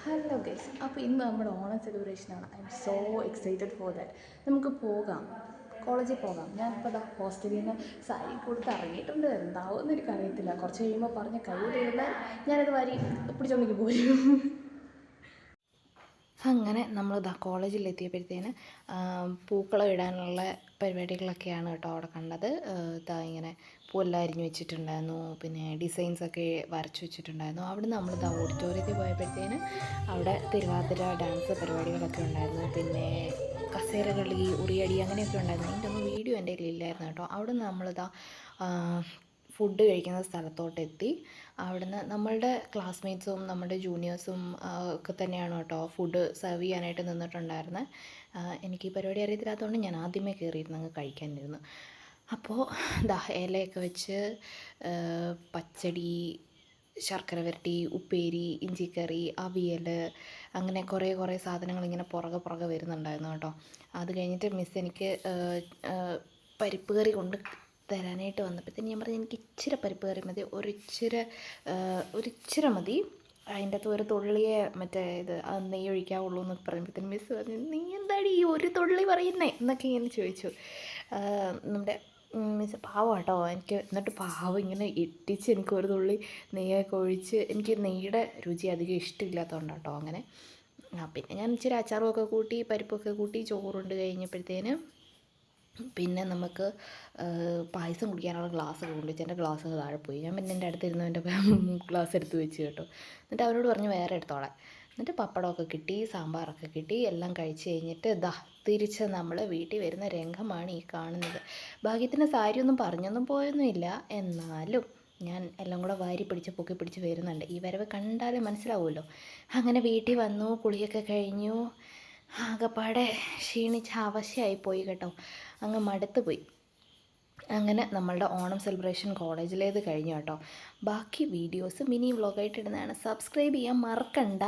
Hello guys, അപ്പോൾ ഇന്ന് നമ്മുടെ ഓണം സെലിബ്രേഷനാണ്. I'm so excited for that. നമുക്ക് പോകാം, കോളേജിൽ പോകാം. ഞാനിപ്പോൾ ഹോസ്റ്റലിൽ നിന്ന് സാരി കൊടുത്ത് ഇറങ്ങിയിട്ടുണ്ട്. എന്താവുമെന്ന് എനിക്കറിയത്തില്ല. കുറച്ച് കഴിയുമ്പോൾ പറഞ്ഞ് കഴിയിലിരുന്നാൽ ഞാനത് വാരി പിടിച്ചോണ്ടെങ്കിൽ പോരും. അങ്ങനെ നമ്മൾ കോളേജിലെത്തിയപ്പോഴത്തേന് പൂക്കളം ഇടാനുള്ള പരിപാടികളൊക്കെയാണ് കേട്ടോ അവിടെ കണ്ടത്. ഇങ്ങനെ പൂവെല്ലാം അരിഞ്ഞ് വെച്ചിട്ടുണ്ടായിരുന്നു, പിന്നെ ഡിസൈൻസൊക്കെ വരച്ച് വെച്ചിട്ടുണ്ടായിരുന്നു. അവിടെ നമ്മൾ ഓഡിറ്റോറിയത്തിൽ പോയപ്പോഴത്തേന് അവിടെ തിരുവാതിര ഡാൻസ് പരിപാടികളൊക്കെ ഉണ്ടായിരുന്നു. പിന്നെ കസേര കളി, ഉറിയടി അങ്ങനെയൊക്കെ ഉണ്ടായിരുന്നു. അതിൻ്റെ ഒന്നും വീഡിയോ എൻ്റെ കയ്യിലില്ലായിരുന്നു കേട്ടോ. അവിടെ നമ്മളിതാ ഫുഡ് കഴിക്കുന്ന സ്ഥലത്തോട്ടെത്തി. അവിടുന്ന് നമ്മളുടെ ക്ലാസ്മേറ്റ്സും നമ്മുടെ ജൂനിയേഴ്സും ഒക്കെ തന്നെയാണ് കേട്ടോ ഫുഡ് സെർവ് ചെയ്യാനായിട്ട് നിന്നിട്ടുണ്ടായിരുന്നത്. എനിക്ക് ഈ പരിപാടി അറിയത്തില്ലാത്തതുകൊണ്ട് ഞാൻ ആദ്യമേ കയറിയിരുന്ന് അങ്ങ് കഴിക്കാനിരുന്നു. അപ്പോൾ ഇലയൊക്കെ വെച്ച് പച്ചടി, ശർക്കര വരട്ടി, ഉപ്പേരി, ഇഞ്ചിക്കറി, അവിയൽ, അങ്ങനെ കുറേ സാധനങ്ങൾ ഇങ്ങനെ പുറകെ വരുന്നുണ്ടായിരുന്നു കേട്ടോ. അത് കഴിഞ്ഞിട്ട് മിസ് എനിക്ക് പരിപ്പ് കറി കൊണ്ട് തരാനായിട്ട് വന്നപ്പോഴത്തേന് ഞാൻ പറഞ്ഞു എനിക്ക് ഇച്ചിരി പരിപ്പ് കറി മതി, ഒരിച്ചിരി മതി, അതിൻ്റെ അകത്ത് ഒരു തുള്ളിയെ ഇത് നെയ്യ് ഒഴിക്കാവുള്ളൂ എന്നൊക്കെ പറയുമ്പോഴത്തേന് മിസ്സ് പറഞ്ഞു നീ എന്താടി ഈ ഒരു തുള്ളി പറയുന്നേ എന്നൊക്കെ ഇങ്ങനെ ചോദിച്ചു. നമ്മുടെ മിസ്സ് പാവം കേട്ടോ. എന്നിട്ട് പാവം ഇങ്ങനെ ഇട്ടിച്ച് എനിക്ക് ഒരു തുള്ളി നെയ്യൊക്കെ ഒഴിച്ച്, എനിക്ക് നെയ്യുടെ രുചി അധികം ഇഷ്ടമില്ലാത്തതുകൊണ്ട് കേട്ടോ അങ്ങനെ. പിന്നെ ഞാൻ ഇച്ചിരി അച്ചാറുമൊക്കെ കൂട്ടി പരിപ്പൊക്കെ കൂട്ടി ചോറുണ്ട് കഴിഞ്ഞപ്പോഴത്തേന് പിന്നെ നമുക്ക് പായസം കുടിക്കാനുള്ള ഗ്ലാസ്സൊക്കെ കൊണ്ടുവച്ച് എൻ്റെ ഗ്ലാസ്സൊക്കെ താഴെ പോയി. ഞാൻ പിന്നെ എൻ്റെ അടുത്തിരുന്നവൻ്റെ ഗ്ലാസ് എടുത്ത് വെച്ച് കേട്ടോ. എന്നിട്ട് അവരോട് പറഞ്ഞു വേറെ എടുത്തോളാം. എന്നിട്ട് പപ്പടമൊക്കെ കിട്ടി, സാമ്പാറൊക്കെ കിട്ടി. എല്ലാം കഴിച്ച് കഴിഞ്ഞിട്ട് തിരിച്ച് നമ്മൾ വീട്ടിൽ വരുന്ന രംഗമാണ് ഈ കാണുന്നത്. ഭാഗ്യത്തിന് സാരിയൊന്നും പറഞ്ഞൊന്നും പോയൊന്നുമില്ല, എന്നാലും ഞാൻ എല്ലാം കൂടെ വാരി പിടിച്ച് പൊക്കി പിടിച്ച് വരുന്നുണ്ട്. ഈ വരവ് കണ്ടാലേ മനസ്സിലാവുമല്ലോ. അങ്ങനെ വീട്ടിൽ വന്നു, കുളിയൊക്കെ കഴിഞ്ഞു. ആകെപ്പാടെ ക്ഷീണിച്ച് അവശയായിപ്പോയി കേട്ടോ, അങ്ങ് മടുത്ത് പോയി. അങ്ങനെ നമ്മളുടെ ഓണം സെലിബ്രേഷൻ കോളേജിലേത് കഴിഞ്ഞു കേട്ടോ. ബാക്കി വീഡിയോസ് മിനി വ്ളോഗായിട്ട് ഇടുന്നതാണ്. സബ്സ്ക്രൈബ് ചെയ്യാൻ മറക്കണ്ട.